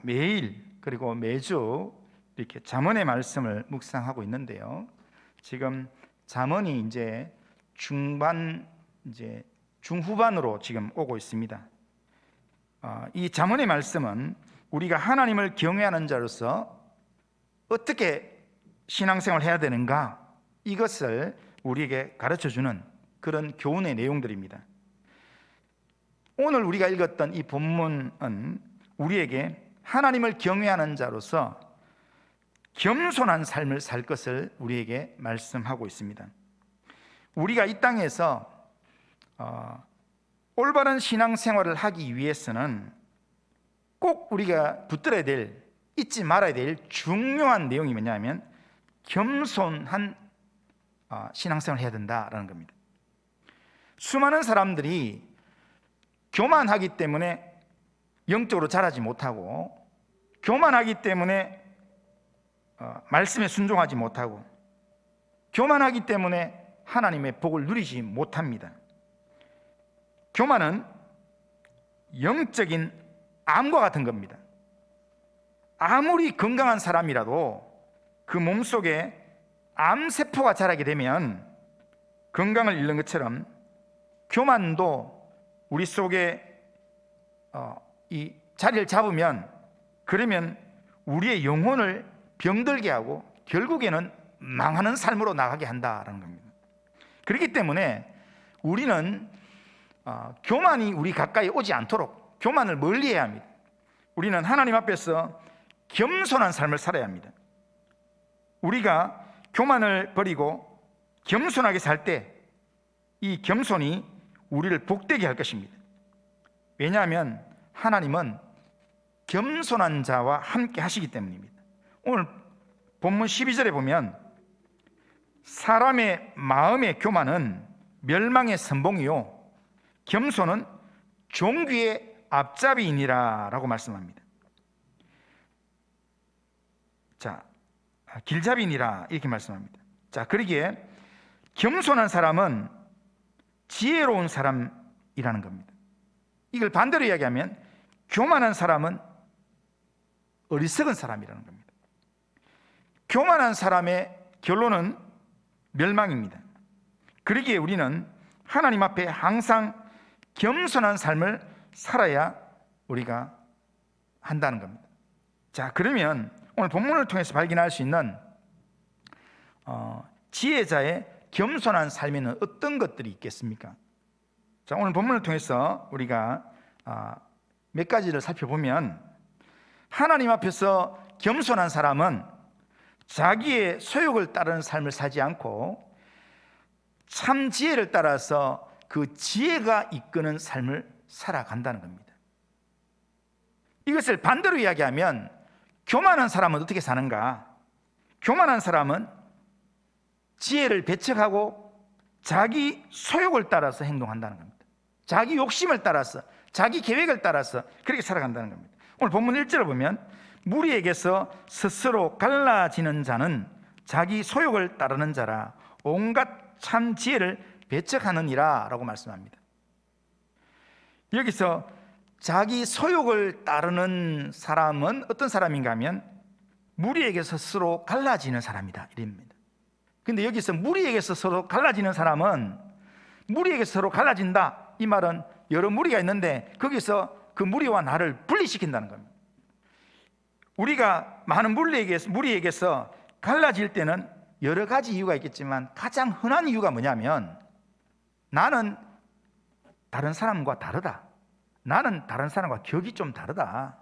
매일 그리고 매주 이렇게 잠언의 말씀을 묵상하고 있는데요. 지금 잠언이 이제 중후반으로 지금 오고 있습니다. 이 잠언의 말씀은 우리가 하나님을 경외하는 자로서 어떻게 신앙생활을 해야 되는가, 이것을 우리에게 가르쳐주는 그런 교훈의 내용들입니다. 오늘 우리가 읽었던 이 본문은 우리에게 하나님을 경외하는 자로서 겸손한 삶을 살 것을 우리에게 말씀하고 있습니다. 우리가 이 땅에서 올바른 신앙생활을 하기 위해서는 꼭 우리가 붙들어야 될, 잊지 말아야 될 중요한 내용이 뭐냐면 겸손한 신앙생활을 해야 된다라는 겁니다. 수많은 사람들이 교만하기 때문에 영적으로 자라지 못하고, 교만하기 때문에 말씀에 순종하지 못하고, 교만하기 때문에 하나님의 복을 누리지 못합니다. 교만은 영적인 암과 같은 겁니다. 아무리 건강한 사람이라도 그 몸속에 암세포가 자라게 되면 건강을 잃는 것처럼 교만도 우리 속에 이 자리를 잡으면, 그러면 우리의 영혼을 병들게 하고 결국에는 망하는 삶으로 나가게 한다라는 겁니다. 그렇기 때문에 우리는 교만이 우리 가까이 오지 않도록 교만을 멀리해야 합니다. 우리는 하나님 앞에서 겸손한 삶을 살아야 합니다. 우리가 교만을 버리고 겸손하게 살 때 이 겸손이 우리를 복되게 할 것입니다. 왜냐하면 하나님은 겸손한 자와 함께 하시기 때문입니다. 오늘 본문 12절에 보면 사람의 마음의 교만은 멸망의 선봉이요 겸손은 종귀의 앞잡이이니라 라고 말씀합니다. 길잡이니라 이렇게 말씀합니다. 그러기에 겸손한 사람은 지혜로운 사람이라는 겁니다. 이걸 반대로 이야기하면 교만한 사람은 어리석은 사람이라는 겁니다. 교만한 사람의 결론은 멸망입니다. 그러기에 우리는 하나님 앞에 항상 겸손한 삶을 살아야 우리가 한다는 겁니다. 그러면 오늘 본문을 통해서 발견할 수 있는 지혜자의 겸손한 삶에는 어떤 것들이 있겠습니까? 오늘 본문을 통해서 우리가 몇 가지를 살펴보면, 하나님 앞에서 겸손한 사람은 자기의 소욕을 따르는 삶을 살지 않고 참 지혜를 따라서 그 지혜가 이끄는 삶을 살아간다는 겁니다. 이것을 반대로 이야기하면 교만한 사람은 어떻게 사는가? 교만한 사람은 지혜를 배척하고 자기 소욕을 따라서 행동한다는 겁니다. 자기 욕심을 따라서, 자기 계획을 따라서 그렇게 살아간다는 겁니다. 오늘 본문 1절을 보면 무리에게서 스스로 갈라지는 자는 자기 소욕을 따르는 자라 온갖 참 지혜를 배척하느니라 라고 말씀합니다. 여기서 자기 소욕을 따르는 사람은 어떤 사람인가 하면 무리에게서 스스로 갈라지는 사람이다 이랍니다. 근데 여기서 무리에게서 서로 갈라지는 사람은, 무리에게서 서로 갈라진다 이 말은 여러 무리가 있는데 거기서 그 무리와 나를 분리시킨다는 겁니다. 우리가 많은 무리에게서 갈라질 때는 여러 가지 이유가 있겠지만 가장 흔한 이유가 뭐냐면 나는 다른 사람과 다르다, 나는 다른 사람과 격이 좀 다르다,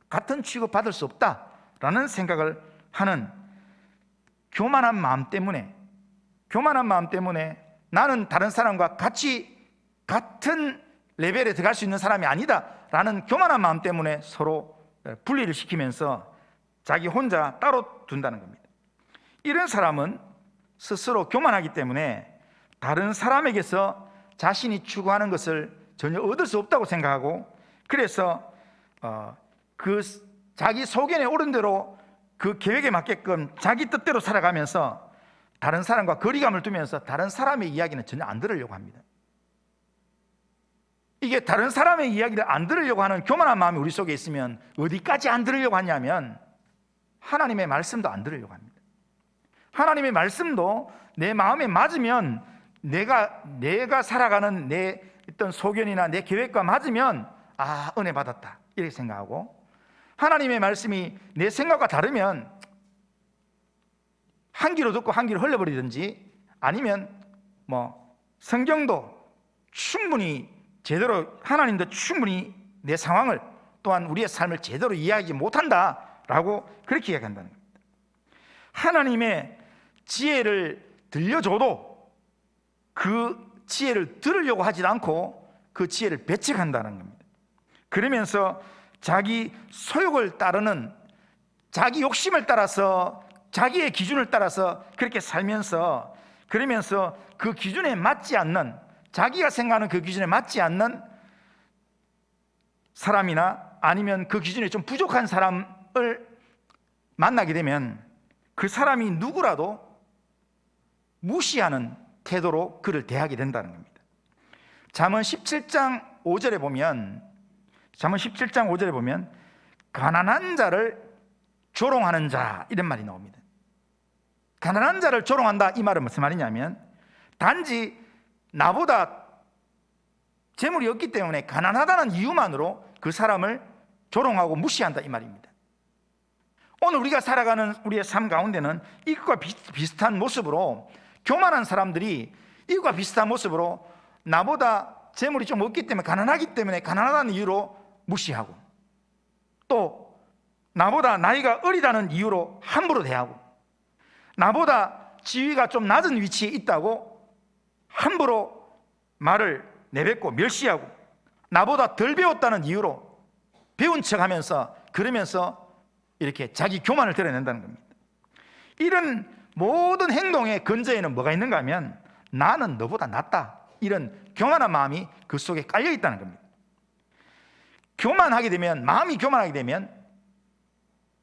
같은 취급 받을 수 없다라는 생각을 하는 교만한 마음 때문에 나는 다른 사람과 같은 레벨에 들어갈 수 있는 사람이 아니다라는 교만한 마음 때문에 서로 분리를 시키면서 자기 혼자 따로 둔다는 겁니다. 이런 사람은 스스로 교만하기 때문에 다른 사람에게서 자신이 추구하는 것을 전혀 얻을 수 없다고 생각하고, 그래서 그 자기 소견에 오른 대로 그 계획에 맞게끔 자기 뜻대로 살아가면서 다른 사람과 거리감을 두면서 다른 사람의 이야기는 전혀 안 들으려고 합니다. 이게 다른 사람의 이야기를 안 들으려고 하는 교만한 마음이 우리 속에 있으면 어디까지 안 들으려고 하냐면 하나님의 말씀도 안 들으려고 합니다. 하나님의 말씀도 내 마음에 맞으면, 내가 살아가는 내 어떤 소견이나 내 계획과 맞으면 은혜 받았다 이렇게 생각하고, 하나님의 말씀이 내 생각과 다르면 한 귀로 듣고 한 귀로 흘려버리든지, 아니면 성경도 충분히 제대로, 하나님도 충분히 내 상황을, 또한 우리의 삶을 제대로 이해하지 못한다라고 그렇게 이야기한다는 겁니다. 하나님의 지혜를 들려줘도 그 지혜를 들으려고 하지 않고 그 지혜를 배척한다는 겁니다. 그러면서 자기 소욕을 따르는, 자기 욕심을 따라서, 자기의 기준을 따라서 그렇게 살면서, 그러면서 그 기준에 맞지 않는, 자기가 생각하는 그 기준에 맞지 않는 사람이나 아니면 그 기준에 좀 부족한 사람을 만나게 되면 그 사람이 누구라도 무시하는 태도로 그를 대하게 된다는 겁니다. 잠언 17장 5절에 보면, 가난한 자를 조롱하는 자, 이런 말이 나옵니다. 가난한 자를 조롱한다, 이 말은 무슨 말이냐면, 단지 나보다 재물이 없기 때문에 가난하다는 이유만으로 그 사람을 조롱하고 무시한다, 이 말입니다. 오늘 우리가 살아가는 우리의 삶 가운데는 이것과 비슷한 모습으로, 교만한 사람들이 이것과 비슷한 모습으로 나보다 재물이 좀 없기 때문에, 가난하기 때문에 가난하다는 이유로 무시하고, 또 나보다 나이가 어리다는 이유로 함부로 대하고, 나보다 지위가 좀 낮은 위치에 있다고 함부로 말을 내뱉고 멸시하고, 나보다 덜 배웠다는 이유로 배운 척하면서, 그러면서 이렇게 자기 교만을 드러낸다는 겁니다. 이런 모든 행동의 근저에는 뭐가 있는가 하면, 나는 너보다 낫다, 이런 교만한 마음이 그 속에 깔려 있다는 겁니다. 교만하게 되면, 마음이 교만하게 되면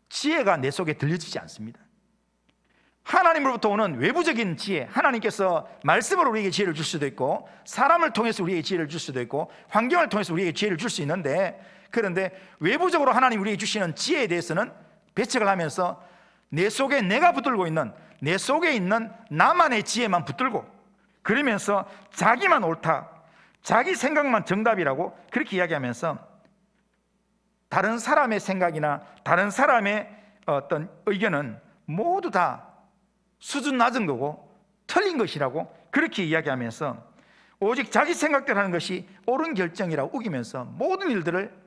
지혜가 내 속에 들려지지 않습니다. 하나님으로부터 오는 외부적인 지혜, 하나님께서 말씀으로 우리에게 지혜를 줄 수도 있고, 사람을 통해서 우리에게 지혜를 줄 수도 있고, 환경을 통해서 우리에게 지혜를 줄 수 있는데, 그런데 외부적으로 하나님 우리에게 주시는 지혜에 대해서는 배척을 하면서 내 속에 내가 붙들고 있는, 내 속에 있는 나만의 지혜만 붙들고, 그러면서 자기만 옳다, 자기 생각만 정답이라고 그렇게 이야기하면서 다른 사람의 생각이나 다른 사람의 어떤 의견은 모두 다 수준 낮은 거고 틀린 것이라고 그렇게 이야기하면서, 오직 자기 생각대로 하는 것이 옳은 결정이라고 우기면서 모든 일들을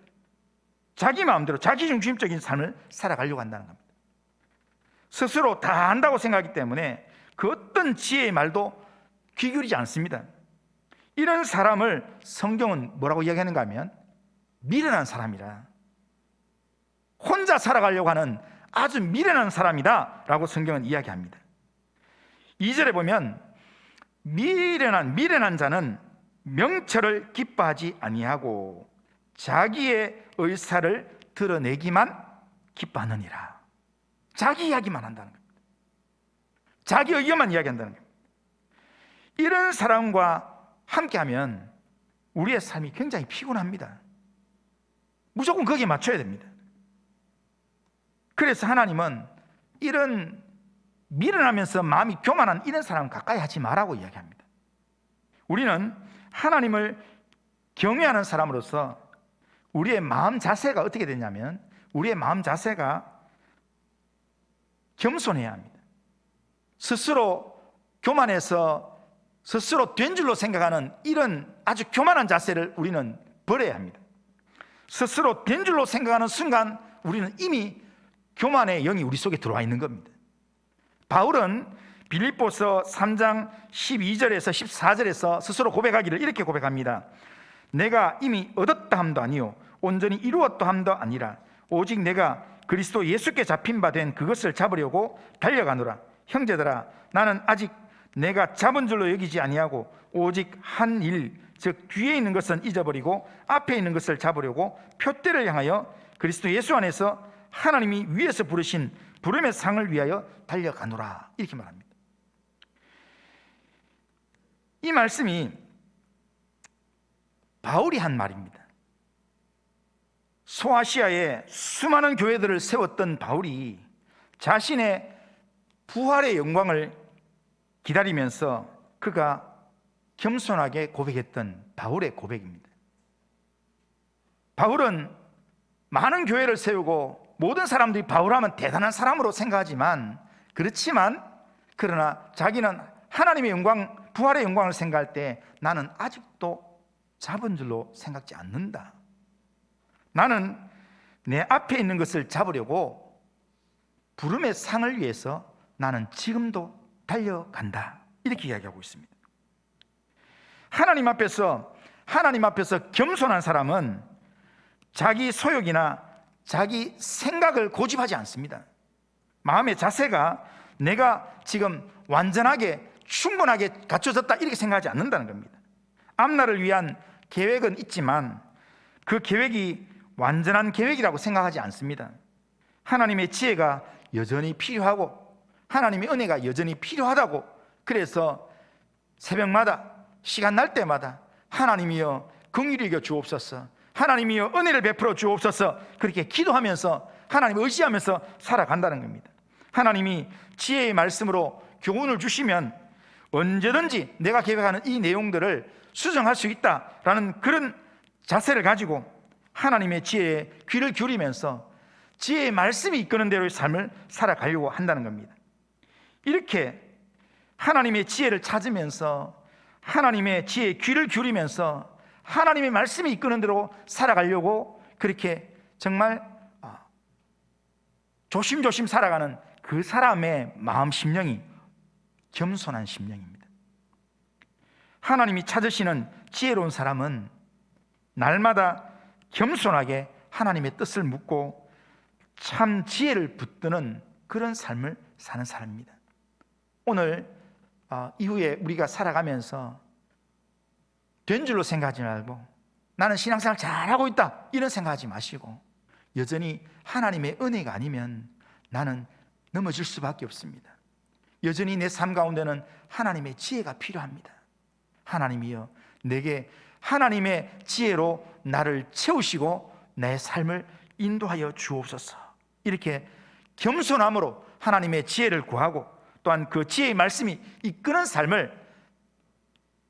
자기 마음대로 자기중심적인 삶을 살아가려고 한다는 겁니다. 스스로 다 안다고 생각하기 때문에 그 어떤 지혜의 말도 귀 기울이지 않습니다. 이런 사람을 성경은 뭐라고 이야기하는가 하면 미련한 사람이라, 혼자 살아가려고 하는 아주 미련한 사람이다 라고 성경은 이야기합니다. 2절에 보면 미련한 자는 명철을 기뻐하지 아니하고 자기의 의사를 드러내기만 기뻐하느니라. 자기 이야기만 한다는 겁니다. 자기 의견만 이야기한다는 겁니다. 이런 사람과 함께하면 우리의 삶이 굉장히 피곤합니다. 무조건 거기에 맞춰야 됩니다. 그래서 하나님은 이런 미련하면서 마음이 교만한 이런 사람 가까이 하지 말라고 이야기합니다. 우리는 하나님을 경외하는 사람으로서 우리의 마음 자세가 어떻게 되냐면, 우리의 마음 자세가 겸손해야 합니다. 스스로 교만해서 스스로 된 줄로 생각하는 이런 아주 교만한 자세를 우리는 버려야 합니다. 스스로 된 줄로 생각하는 순간 우리는 이미 교만의 영이 우리 속에 들어와 있는 겁니다. 바울은 빌립보서 3장 12절에서 14절에서 스스로 고백하기를 이렇게 고백합니다. 내가 이미 얻었다 함도 아니요 온전히 이루었다 함도 아니라 오직 내가 그리스도 예수께 잡힌 바 된 그것을 잡으려고 달려가노라. 형제들아, 나는 아직 내가 잡은 줄로 여기지 아니하고 오직 한 일, 즉 뒤에 있는 것은 잊어버리고 앞에 있는 것을 잡으려고 표대를 향하여 그리스도 예수 안에서 하나님이 위에서 부르신 부름의 상을 위하여 달려가노라, 이렇게 말합니다. 이 말씀이 바울이 한 말입니다. 소아시아에 수많은 교회들을 세웠던 바울이 자신의 부활의 영광을 기다리면서 그가 겸손하게 고백했던 바울의 고백입니다. 바울은 많은 교회를 세우고 모든 사람들이 바울하면 대단한 사람으로 생각하지만 그러나 자기는 하나님의 영광, 부활의 영광을 생각할 때 나는 아직도 잡은 줄로 생각지 않는다. 나는 내 앞에 있는 것을 잡으려고 부름의 상을 위해서 나는 지금도 달려간다. 이렇게 이야기하고 있습니다. 하나님 앞에서 겸손한 사람은 자기 소욕이나 자기 생각을 고집하지 않습니다. 마음의 자세가 내가 지금 완전하게 충분하게 갖춰졌다 이렇게 생각하지 않는다는 겁니다. 앞날을 위한 계획은 있지만 그 계획이 완전한 계획이라고 생각하지 않습니다. 하나님의 지혜가 여전히 필요하고 하나님의 은혜가 여전히 필요하다고, 그래서 새벽마다 시간 날 때마다 하나님이여 긍휼히 여겨 주옵소서, 하나님이여 은혜를 베풀어 주옵소서, 그렇게 기도하면서 하나님을 의지하면서 살아간다는 겁니다. 하나님이 지혜의 말씀으로 교훈을 주시면 언제든지 내가 계획하는 이 내용들을 수정할 수 있다라는 그런 자세를 가지고 하나님의 지혜에 귀를 기울이면서 지혜의 말씀이 이끄는 대로의 삶을 살아가려고 한다는 겁니다. 이렇게 하나님의 지혜를 찾으면서 하나님의 지혜에 귀를 기울이면서 하나님의 말씀이 이끄는 대로 살아가려고 그렇게 정말 조심조심 살아가는 그 사람의 마음 심령이 겸손한 심령입니다. 하나님이 찾으시는 지혜로운 사람은 날마다 겸손하게 하나님의 뜻을 묻고 참 지혜를 붙드는 그런 삶을 사는 사람입니다. 오늘 이후에 우리가 살아가면서 된 줄로 생각하지 말고 나는 신앙생활 잘하고 있다 이런 생각하지 마시고 여전히 하나님의 은혜가 아니면 나는 넘어질 수밖에 없습니다. 여전히 내 삶 가운데는 하나님의 지혜가 필요합니다. 하나님이여 내게 하나님의 지혜로 나를 채우시고 내 삶을 인도하여 주옵소서. 이렇게 겸손함으로 하나님의 지혜를 구하고 또한 그 지혜의 말씀이 이끄는 삶을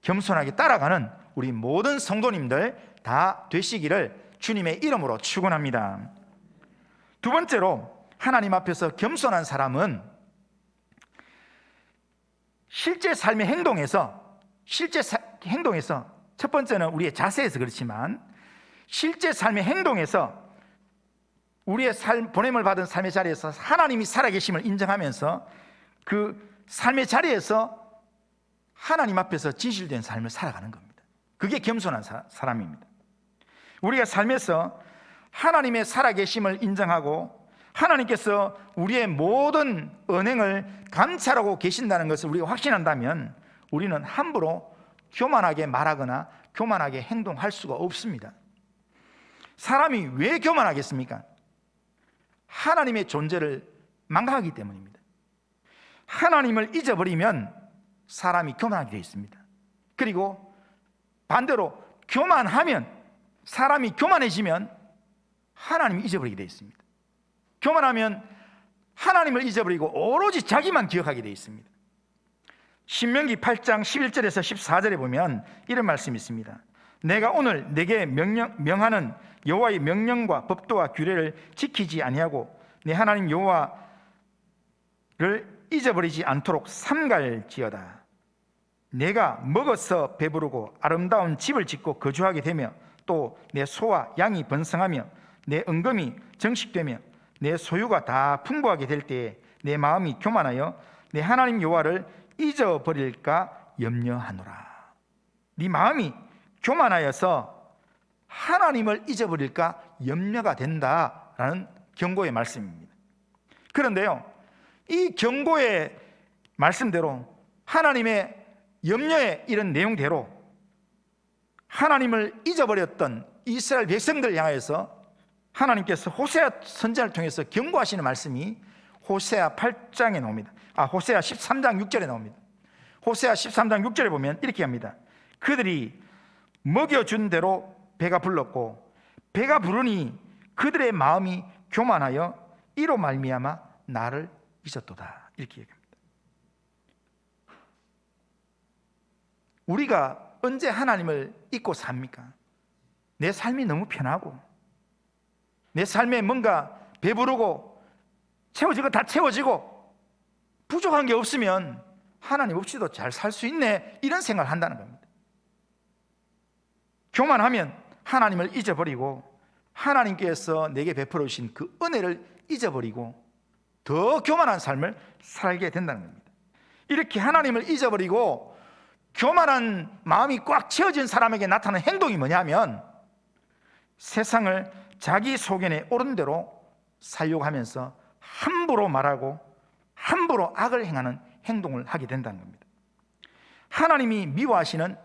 겸손하게 따라가는 우리 모든 성도님들 다 되시기를 주님의 이름으로 축원합니다. 두 번째로 하나님 앞에서 겸손한 사람은 실제 삶의 행동에서 첫 번째는 우리의 자세에서 그렇지만 실제 삶의 행동에서 우리의 보냄을 받은 삶의 자리에서 하나님이 살아계심을 인정하면서 그 삶의 자리에서 하나님 앞에서 진실된 삶을 살아가는 겁니다. 그게 겸손한 사람입니다. 우리가 삶에서 하나님의 살아계심을 인정하고 하나님께서 우리의 모든 언행을 감찰하고 계신다는 것을 우리가 확신한다면 우리는 함부로 교만하게 말하거나 교만하게 행동할 수가 없습니다. 사람이 왜 교만하겠습니까? 하나님의 존재를 망각하기 때문입니다. 하나님을 잊어버리면 사람이 교만하게 되어 있습니다. 그리고 반대로 교만하면 사람이 교만해지면 하나님을 잊어버리게 되어 있습니다. 교만하면 하나님을 잊어버리고 오로지 자기만 기억하게 되어 있습니다. 신명기 8장 11절에서 14절에 보면 이런 말씀이 있습니다. 내가 오늘 내게 명하는 여호와의 명령과 법도와 규례를 지키지 아니하고 내 하나님 여호와를 잊어버리지 않도록 삼갈지어다. 내가 먹어서 배부르고 아름다운 집을 짓고 거주하게 되며 또 내 소와 양이 번성하며 내 은금이 정식되며 내 소유가 다 풍부하게 될 때에 내 마음이 교만하여 내 하나님 여호와를 잊어버릴까 염려하노라. 네 마음이 교만하여서 하나님을 잊어버릴까 염려가 된다라는 경고의 말씀입니다. 그런데요, 이 경고의 말씀대로 하나님의 염려의 이런 내용대로 하나님을 잊어버렸던 이스라엘 백성들 향해서 하나님께서 호세아 선지자를 통해서 경고하시는 말씀이 호세아 8장에 나옵니다. 호세아 13장 6절에 나옵니다. 호세아 13장 6절에 보면 이렇게 합니다. 그들이 먹여준 대로 배가 불렀고 배가 부르니 그들의 마음이 교만하여 이로 말미암아 나를 잊었도다. 이렇게 얘기합니다. 우리가 언제 하나님을 잊고 삽니까? 내 삶이 너무 편하고 내 삶에 뭔가 배부르고 채워지고 다 채워지고 부족한 게 없으면 하나님 없이도 잘 살 수 있네, 이런 생각을 한다는 겁니다. 교만하면 하나님을 잊어버리고 하나님께서 내게 베풀어 주신 그 은혜를 잊어버리고 더 교만한 삶을 살게 된다는 겁니다. 이렇게 하나님을 잊어버리고 교만한 마음이 꽉 채워진 사람에게 나타나는 행동이 뭐냐면 세상을 자기 소견에 옳은 대로 살려고 하면서 함부로 말하고 함부로 악을 행하는 행동을 하게 된다는 겁니다. 하나님이 미워하시는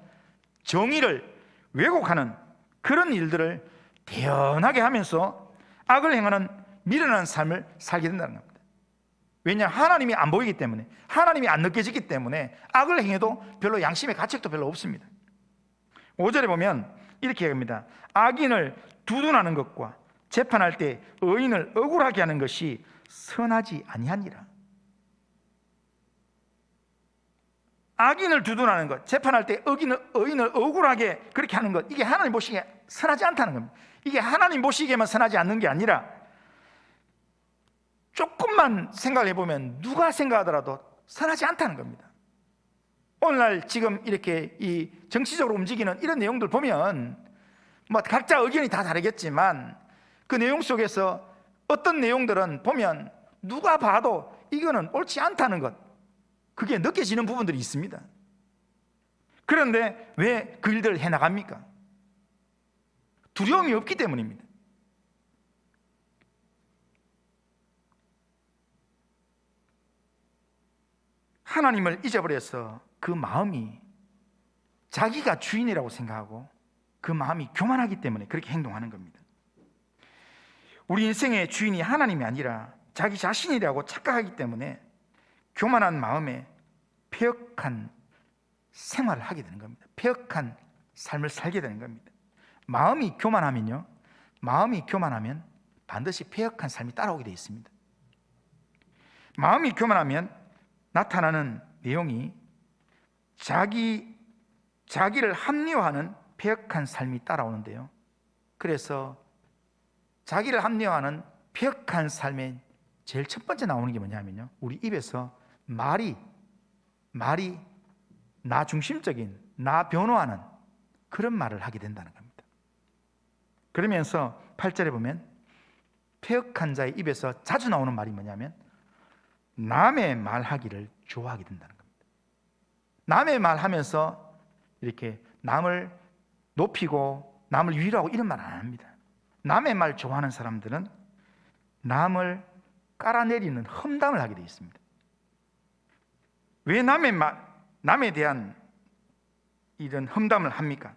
정의를 왜곡하는 그런 일들을 대연하게 하면서 악을 행하는 미련한 삶을 살게 된다는 겁니다. 왜냐? 하나님이 안 보이기 때문에, 하나님이 안 느껴지기 때문에 악을 행해도 별로 양심의 가책도 별로 없습니다. 5절에 보면 이렇게 얘기합니다. 악인을 두둔하는 것과 재판할 때 의인을 억울하게 하는 것이 선하지 아니하니라. 악인을 두둔하는 것, 재판할 때 의인을 억울하게 그렇게 하는 것, 이게 하나님 보시기에 선하지 않다는 겁니다. 이게 하나님 보시기에만 선하지 않는 게 아니라 조금만 생각을 해보면 누가 생각하더라도 선하지 않다는 겁니다. 오늘날 지금 이렇게 이 정치적으로 움직이는 이런 내용들 보면 뭐 각자 의견이 다 다르겠지만 그 내용 속에서 어떤 내용들은 보면 누가 봐도 이거는 옳지 않다는 것, 그게 느껴지는 부분들이 있습니다. 그런데 왜 그 일들을 해나갑니까? 두려움이 없기 때문입니다. 하나님을 잊어버려서 그 마음이 자기가 주인이라고 생각하고 그 마음이 교만하기 때문에 그렇게 행동하는 겁니다. 우리 인생의 주인이 하나님이 아니라 자기 자신이라고 착각하기 때문에 교만한 마음에 패역한 생활을 하게 되는 겁니다. 패역한 삶을 살게 되는 겁니다. 마음이 교만하면 반드시 패역한 삶이 따라오게 되어 있습니다. 마음이 교만하면 나타나는 내용이 자기를 합리화하는 패역한 삶이 따라오는데요. 그래서 자기를 합리화하는 패역한 삶에 제일 첫 번째 나오는 게 뭐냐면요, 우리 입에서 말이 나 중심적인, 나 변호하는 그런 말을 하게 된다는 겁니다. 그러면서 8절에 보면 패역한 자의 입에서 자주 나오는 말이 뭐냐면 남의 말하기를 좋아하게 된다는 겁니다. 남의 말하면서 이렇게 남을 높이고 남을 위로하고 이런 말 안 합니다. 남의 말 좋아하는 사람들은 남을 깔아내리는 험담을 하게 되어 있습니다. 왜 남에 대한 이런 험담을 합니까?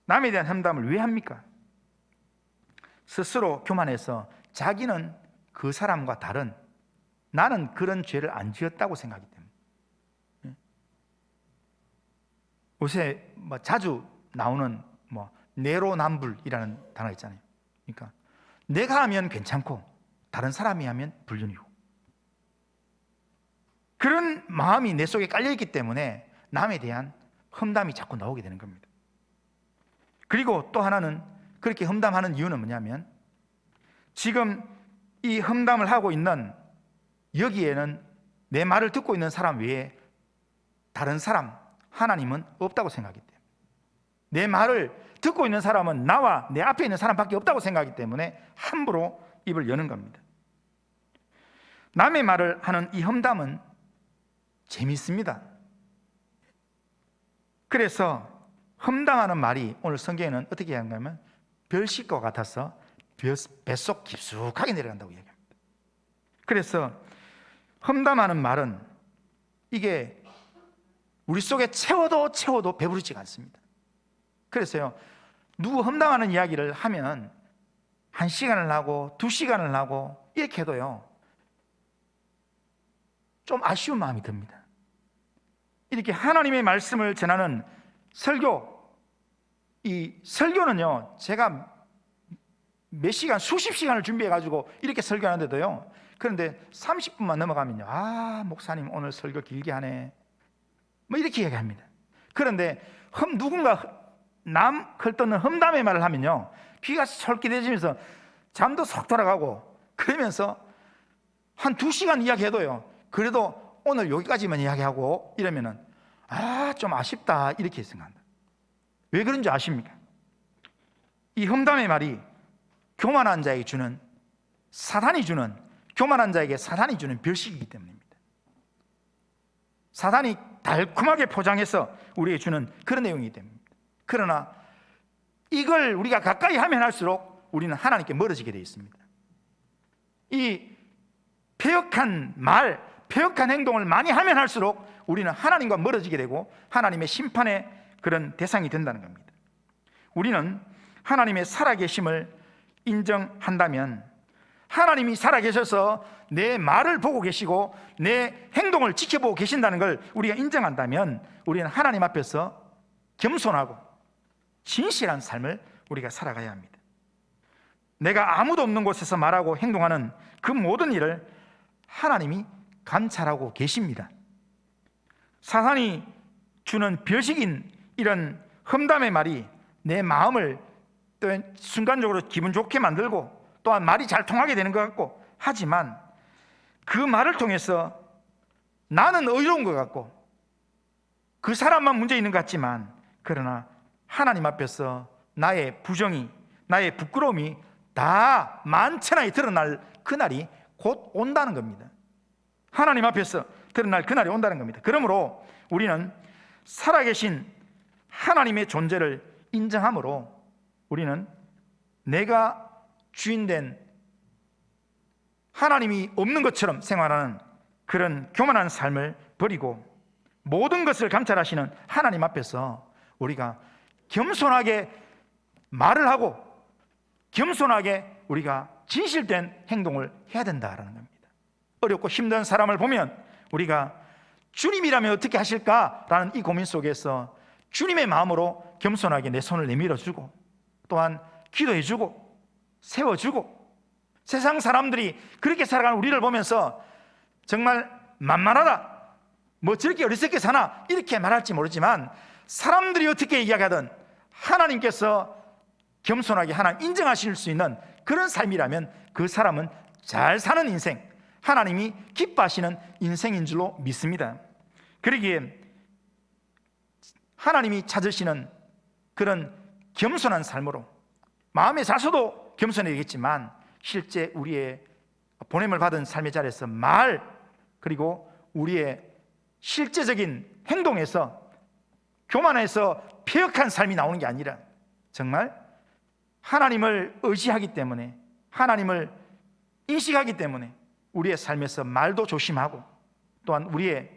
남에 대한 험담을 왜 합니까? 스스로 교만해서 자기는 그 사람과 다른, 나는 그런 죄를 안 지었다고 생각하기 때문에. 요새 자주 나오는 내로남불이라는 단어가 있잖아요. 그러니까 내가 하면 괜찮고 다른 사람이 하면 불륜이고, 그런 마음이 내 속에 깔려있기 때문에 남에 대한 험담이 자꾸 나오게 되는 겁니다. 그리고 또 하나는 그렇게 험담하는 이유는 뭐냐면 지금 이 험담을 하고 있는 여기에는 내 말을 듣고 있는 사람 외에 다른 사람, 하나님은 없다고 생각하기 때문에, 내 말을 듣고 있는 사람은 나와 내 앞에 있는 사람밖에 없다고 생각하기 때문에 함부로 입을 여는 겁니다. 남의 말을 하는 이 험담은 재밌습니다. 그래서 험담하는 말이 오늘 성경에는 어떻게 하냐면 별식과 같아서 뱃속 깊숙하게 내려간다고 얘기합니다. 그래서 험담하는 말은 이게 우리 속에 채워도 배부르지가 않습니다. 그래서요, 누구 험담하는 이야기를 하면 1시간을 하고 2시간을 하고 이렇게 해도요 좀 아쉬운 마음이 듭니다. 이렇게 하나님의 말씀을 전하는 설교, 이 설교는요, 제가 몇 시간, 수십 시간을 준비해가지고 이렇게 설교하는데도요, 그런데 30분만 넘어가면요, 아, 목사님 오늘 설교 길게 하네, 뭐 이렇게 얘기합니다. 그런데 누군가 남 헐뜯는 험담의 말을 하면요, 귀가 솔깃해지면서 잠도 쏙 돌아가고, 그러면서 한 2시간 이야기해도요, 그래도 오늘 여기까지만 이야기하고 이러면은 아, 좀 아쉽다 이렇게 생각한다. 왜 그런지 아십니까? 이 험담의 말이 교만한 자에게 주는, 사단이 주는, 교만한 자에게 사단이 주는 별식이기 때문입니다. 사단이 달콤하게 포장해서 우리에게 주는 그런 내용이기 때문입니다. 그러나 이걸 우리가 가까이 하면 할수록 우리는 하나님께 멀어지게 되어 있습니다. 이 패역한 말, 패역한 행동을 많이 하면 할수록 우리는 하나님과 멀어지게 되고 하나님의 심판의 그런 대상이 된다는 겁니다. 우리는 하나님의 살아계심을 인정한다면, 하나님이 살아계셔서 내 말을 보고 계시고 내 행동을 지켜보고 계신다는 걸 우리가 인정한다면, 우리는 하나님 앞에서 겸손하고 진실한 삶을 우리가 살아가야 합니다. 내가 아무도 없는 곳에서 말하고 행동하는 그 모든 일을 하나님이 감찰하고 계십니다. 사단이 주는 별식인 이런 험담의 말이 내 마음을 또 순간적으로 기분 좋게 만들고 또한 말이 잘 통하게 되는 것 같고 하지만, 그 말을 통해서 나는 의로운 것 같고 그 사람만 문제 있는 것 같지만, 그러나 하나님 앞에서 나의 부정이, 나의 부끄러움이 다 만천하에 드러날 그날이 곧 온다는 겁니다. 하나님 앞에서 드러날 그날이 온다는 겁니다. 그러므로 우리는 살아계신 하나님의 존재를 인정함으로 우리는 내가 주인된, 하나님이 없는 것처럼 생활하는 그런 교만한 삶을 버리고 모든 것을 감찰하시는 하나님 앞에서 우리가 겸손하게 말을 하고 겸손하게 우리가 진실된 행동을 해야 된다라는 겁니다. 어렵고 힘든 사람을 보면 우리가 주님이라면 어떻게 하실까라는 이 고민 속에서 주님의 마음으로 겸손하게 내 손을 내밀어주고 또한 기도해주고 세워주고, 세상 사람들이 그렇게 살아가는 우리를 보면서 정말 만만하다, 뭐 저렇게 어리석게 사나 이렇게 말할지 모르지만, 사람들이 어떻게 이야기하든 하나님께서 겸손하게 하나님 인정하실 수 있는 그런 삶이라면 그 사람은 잘 사는 인생, 하나님이 기뻐하시는 인생인 줄로 믿습니다. 그러기에 하나님이 찾으시는 그런 겸손한 삶으로, 마음에 자서도 겸손해야겠지만 실제 우리의 보냄을 받은 삶의 자리에서 말, 그리고 우리의 실제적인 행동에서 교만해서 폐역한 삶이 나오는 게 아니라 정말 하나님을 의지하기 때문에, 하나님을 인식하기 때문에 우리의 삶에서 말도 조심하고 또한 우리의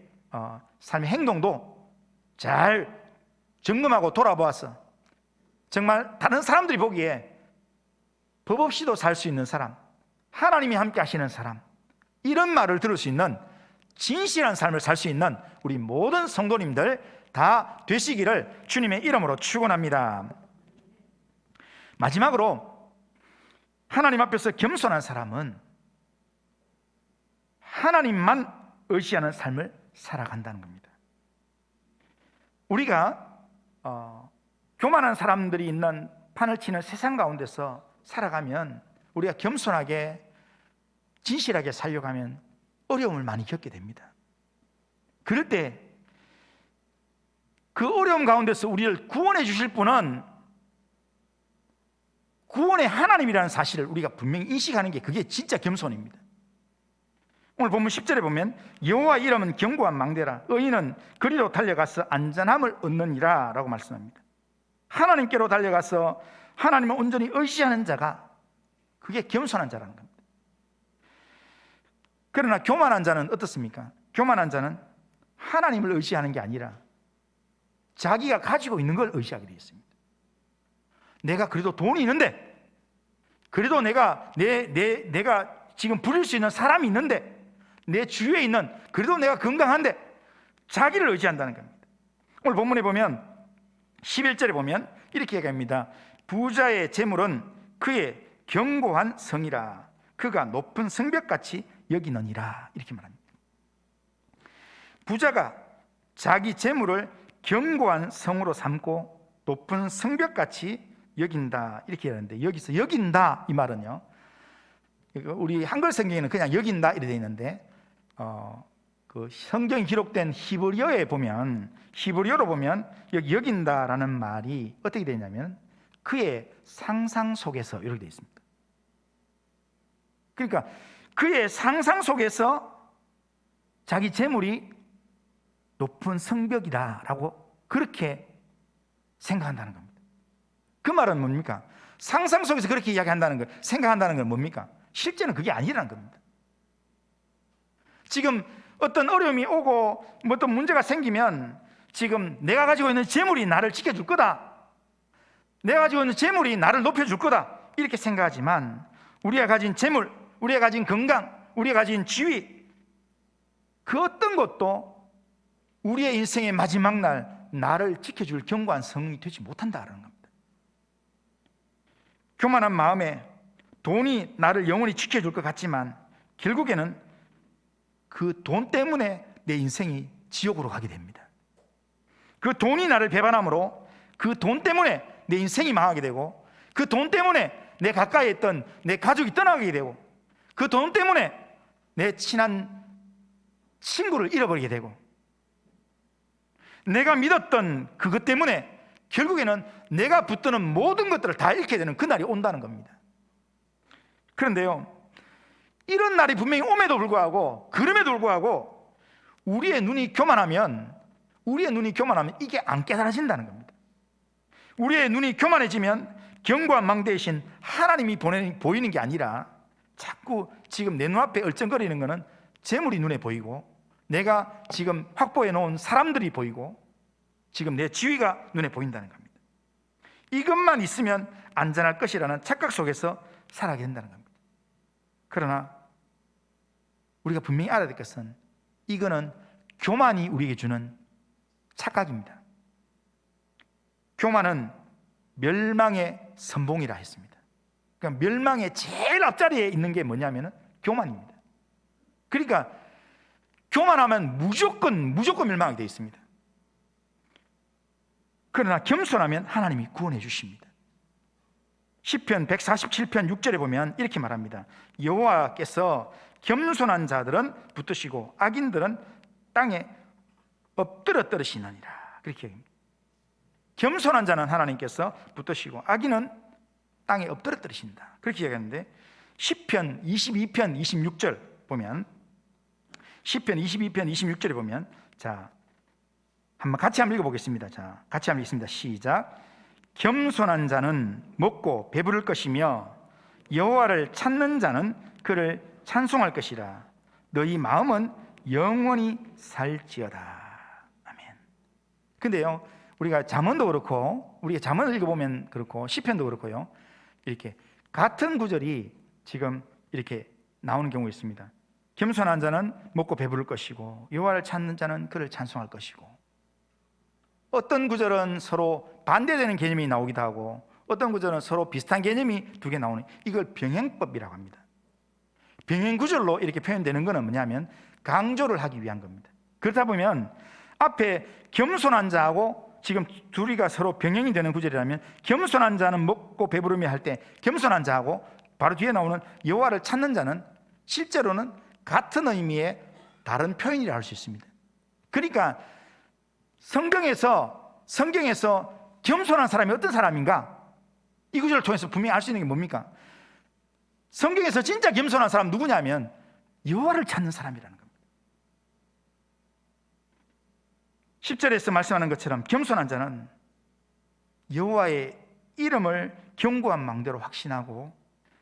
삶의 행동도 잘 점검하고 돌아보아서 정말 다른 사람들이 보기에 법 없이도 살 수 있는 사람, 하나님이 함께 하시는 사람, 이런 말을 들을 수 있는 진실한 삶을 살 수 있는 우리 모든 성도님들 다 되시기를 주님의 이름으로 축원합니다. 마지막으로 하나님 앞에서 겸손한 사람은 하나님만 의지하는 삶을 살아간다는 겁니다. 우리가 교만한 사람들이 있는 판을 치는 세상 가운데서 살아가면, 우리가 겸손하게 진실하게 살려가면 어려움을 많이 겪게 됩니다. 그럴 때 그 어려움 가운데서 우리를 구원해 주실 분은 구원의 하나님이라는 사실을 우리가 분명히 인식하는 게, 그게 진짜 겸손입니다. 오늘 본문 10절에 보면 여호와 이름은 견고한 망대라, 의인은 그리로 달려가서 안전함을 얻느니라 라고 말씀합니다. 하나님께로 달려가서 하나님을 온전히 의지하는 자가, 그게 겸손한 자라는 겁니다. 그러나 교만한 자는 어떻습니까? 교만한 자는 하나님을 의지하는 게 아니라 자기가 가지고 있는 걸 의지하게 되어 있습니다. 내가 그래도 돈이 있는데, 그래도 내가 지금 부릴 수 있는 사람이 있는데, 내 주위에 있는, 그래도 내가 건강한데, 자기를 의지한다는 겁니다. 오늘 본문에 보면 11절에 보면 이렇게 얘기합니다. 부자의 재물은 그의 견고한 성이라 그가 높은 성벽같이 여기느니라, 이렇게 말합니다. 부자가 자기 재물을 견고한 성으로 삼고 높은 성벽같이 여긴다, 이렇게 하는데, 여기서 여긴다 이 말은요, 우리 한글 성경에는 그냥 여긴다 이렇게 되어 있는데, 그 성경이 기록된 히브리어로 보면 여기 여긴다라는 말이 어떻게 되냐면 그의 상상 속에서 이렇게 되어 있습니다. 그러니까 그의 상상 속에서 자기 재물이 높은 성벽이다라고 그렇게 생각한다는 겁니다. 그 말은 뭡니까? 상상 속에서 그렇게 이야기한다는 거, 생각한다는 건 뭡니까? 실제는 그게 아니라는 겁니다. 지금 어떤 어려움이 오고 뭐 어떤 문제가 생기면 지금 내가 가지고 있는 재물이 나를 지켜줄 거다, 내가 가지고 있는 재물이 나를 높여줄 거다, 이렇게 생각하지만 우리가 가진 재물, 우리가 가진 건강, 우리가 가진 지위, 그 어떤 것도 우리의 인생의 마지막 날 나를 지켜줄 견고한 성이 되지 못한다는 겁니다. 교만한 마음에 돈이 나를 영원히 지켜줄 것 같지만 결국에는 그 돈 때문에 내 인생이 지옥으로 가게 됩니다. 그 돈이 나를 배반함으로 그 돈 때문에 내 인생이 망하게 되고, 그 돈 때문에 내 가까이 있던 내 가족이 떠나게 되고, 그 돈 때문에 내 친한 친구를 잃어버리게 되고, 내가 믿었던 그것 때문에 결국에는 내가 붙드는 모든 것들을 다 잃게 되는 그날이 온다는 겁니다. 그런데요, 이런 날이 분명히 옴에도 불구하고, 그럼에도 불구하고 우리의 눈이 교만하면 이게 안 깨달아진다는 겁니다. 우리의 눈이 교만해지면 견고한 망 대신 하나님이 보이는 게 아니라 자꾸 지금 내 눈앞에 얼쩡거리는 것은 재물이 눈에 보이고, 내가 지금 확보해 놓은 사람들이 보이고, 지금 내 지위가 눈에 보인다는 겁니다. 이것만 있으면 안전할 것이라는 착각 속에서 살아가게 된다는 겁니다. 그러나 우리가 분명히 알아야 될 것은 이거는 교만이 우리에게 주는 착각입니다. 교만은 멸망의 선봉이라 했습니다. 그러니까 멸망의 제일 앞자리에 있는 게 뭐냐면 교만입니다. 그러니까 교만하면 무조건 멸망하게 되어 있습니다. 그러나 겸손하면 하나님이 구원해 주십니다. 시편 147편 6절에 보면 이렇게 말합니다. 여호와께서 겸손한 자들은 붙드시고 악인들은 땅에 엎드려 떨으시느니라, 그렇게 얘기합니다. 겸손한 자는 하나님께서 붙드시고 악인은 땅에 엎드려 떨으신다, 그렇게 얘기하는데, 시편 22편 26절 보면, 시편 22편 26절에 보면, 자, 같이 한번 읽어보겠습니다. 자, 같이 한번 읽습니다. 시작. 겸손한 자는 먹고 배부를 것이며 여호와를 찾는 자는 그를 찬송할 것이라. 너희 마음은 영원히 살지어다. 아멘. 근데요, 우리가 잠언도 그렇고, 우리가 잠언을 읽어보면 그렇고, 시편도 그렇고요, 이렇게 같은 구절이 지금 이렇게 나오는 경우가 있습니다. 겸손한 자는 먹고 배부를 것이고 여호와를 찾는 자는 그를 찬송할 것이고, 어떤 구절은 서로 반대되는 개념이 나오기도 하고, 어떤 구절은 서로 비슷한 개념이 두 개 나오는, 이걸 병행법이라고 합니다. 병행 구절로 이렇게 표현되는 것은 뭐냐면 강조를 하기 위한 겁니다. 그러다 보면 앞에 겸손한 자하고 지금 둘이가 서로 병행이 되는 구절이라면, 겸손한 자는 먹고 배부르며 할 때 겸손한 자하고 바로 뒤에 나오는 여호와를 찾는 자는 실제로는 같은 의미의 다른 표현이라 할 수 있습니다. 그러니까 성경에서 겸손한 사람이 어떤 사람인가, 이 구절을 통해서 분명히 알 수 있는 게 뭡니까? 성경에서 진짜 겸손한 사람 누구냐면 여호와를 찾는 사람이라는 겁니다. 10절에서 말씀하는 것처럼 겸손한 자는 여호와의 이름을 견고한 망대로 확신하고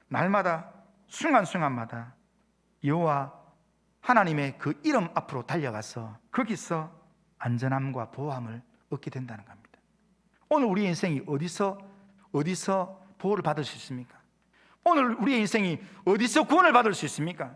날마다 순간순간마다 여호와 하나님의 그 이름 앞으로 달려가서 거기서 안전함과 보호함을 얻게 된다는 겁니다. 오늘 우리의 인생이 어디서 보호를 받을 수 있습니까? 오늘 우리의 인생이 어디서 구원을 받을 수 있습니까?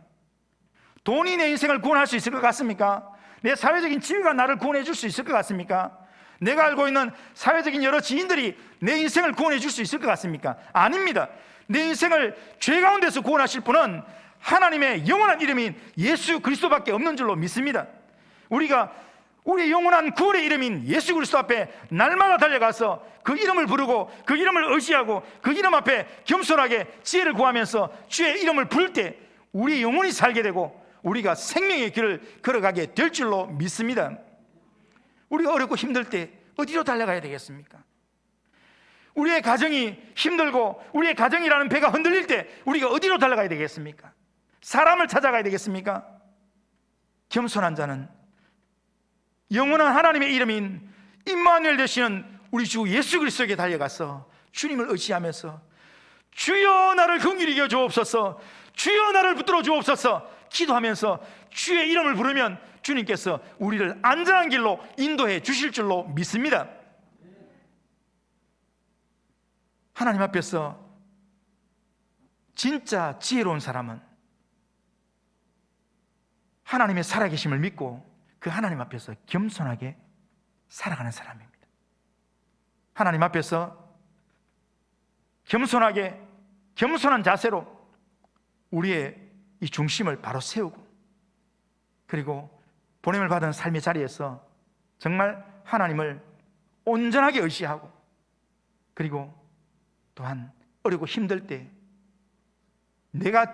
돈이 내 인생을 구원할 수 있을 것 같습니까? 내 사회적인 지위가 나를 구원해 줄 수 있을 것 같습니까? 내가 알고 있는 사회적인 여러 지인들이 내 인생을 구원해 줄 수 있을 것 같습니까? 아닙니다. 내 인생을 죄 가운데서 구원하실 분은 하나님의 영원한 이름인 예수 그리스도밖에 없는 줄로 믿습니다. 우리가 우리의 영원한 구원의 이름인 예수 그리스도 앞에 날마다 달려가서 그 이름을 부르고 그 이름을 의지하고 그 이름 앞에 겸손하게 지혜를 구하면서 주의 이름을 부를 때 우리의 영혼이 살게 되고 우리가 생명의 길을 걸어가게 될 줄로 믿습니다. 우리가 어렵고 힘들 때 어디로 달려가야 되겠습니까? 우리의 가정이 힘들고 우리의 가정이라는 배가 흔들릴 때 우리가 어디로 달려가야 되겠습니까? 사람을 찾아가야 되겠습니까? 겸손한 자는 영원한 하나님의 이름인 임마누엘 되시는 우리 주 예수 그리스도에게 달려가서 주님을 의지하면서 주여 나를 긍휼히 여겨 주옵소서, 주여 나를 붙들어 주옵소서 기도하면서 주의 이름을 부르면 주님께서 우리를 안전한 길로 인도해 주실 줄로 믿습니다. 하나님 앞에서 진짜 지혜로운 사람은 하나님의 살아계심을 믿고 그 하나님 앞에서 겸손하게 살아가는 사람입니다. 하나님 앞에서 겸손하게 겸손한 자세로 우리의 이 중심을 바로 세우고 그리고 보냄을 받은 삶의 자리에서 정말 하나님을 온전하게 의지하고 그리고 또한 어렵고 힘들 때 내가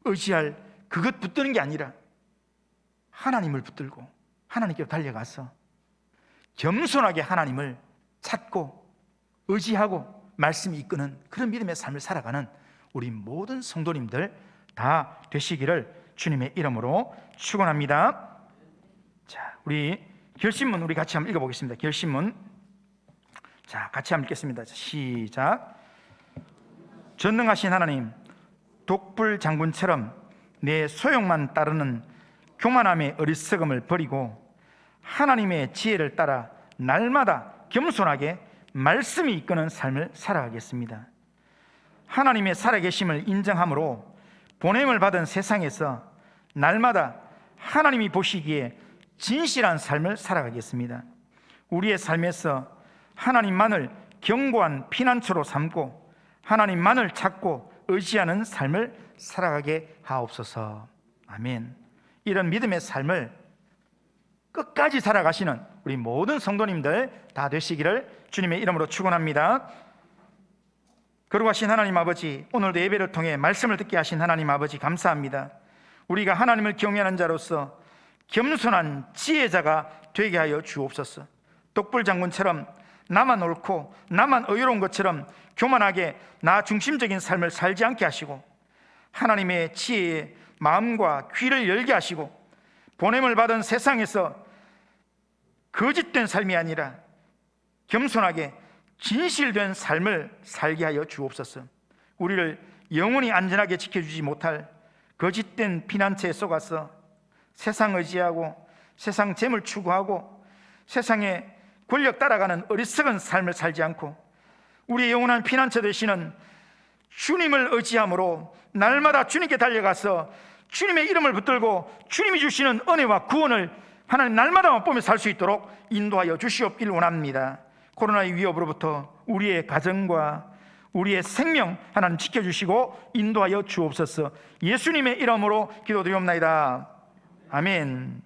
의지할 그것 붙드는 게 아니라 하나님을 붙들고 하나님께로 달려가서 겸손하게 하나님을 찾고 의지하고 말씀이 이끄는 그런 믿음의 삶을 살아가는 우리 모든 성도님들 다 되시기를 주님의 이름으로 축원합니다. 자, 우리 결심문 우리 같이 한번 읽어보겠습니다. 결심문 자, 같이 한번 읽겠습니다. 시작. 전능하신 하나님, 독불 장군처럼 내 소욕만 따르는 교만함의 어리석음을 버리고 하나님의 지혜를 따라 날마다 겸손하게 말씀이 이끄는 삶을 살아가겠습니다. 하나님의 살아계심을 인정함으로 보냄을 받은 세상에서 날마다 하나님이 보시기에 진실한 삶을 살아가겠습니다. 우리의 삶에서 하나님만을 견고한 피난처로 삼고 하나님만을 찾고 의지하는 삶을 살아가게 하옵소서. 아멘. 이런 믿음의 삶을 끝까지 살아가시는 우리 모든 성도님들 다 되시기를 주님의 이름으로 축원합니다. 거룩하신 하나님 아버지, 오늘도 예배를 통해 말씀을 듣게 하신 하나님 아버지 감사합니다. 우리가 하나님을 경외하는 자로서 겸손한 지혜자가 되게 하여 주옵소서. 독불 장군처럼 나만 옳고 나만 의로운 것처럼 교만하게 나 중심적인 삶을 살지 않게 하시고 하나님의 지혜에 마음과 귀를 열게 하시고 보냄을 받은 세상에서 거짓된 삶이 아니라 겸손하게 진실된 삶을 살게 하여 주옵소서. 우리를 영원히 안전하게 지켜주지 못할 거짓된 피난처에 속아서 세상 의지하고 세상 재물 추구하고 세상의 권력 따라가는 어리석은 삶을 살지 않고 우리의 영원한 피난처 되시는 주님을 의지함으로 날마다 주님께 달려가서 주님의 이름을 붙들고 주님이 주시는 은혜와 구원을 하나님 날마다 맛보며 살 수 있도록 인도하여 주시옵길 원합니다. 코로나의 위협으로부터 우리의 가정과 우리의 생명 하나님 지켜주시고 인도하여 주옵소서. 예수님의 이름으로 기도드리옵나이다. 아멘.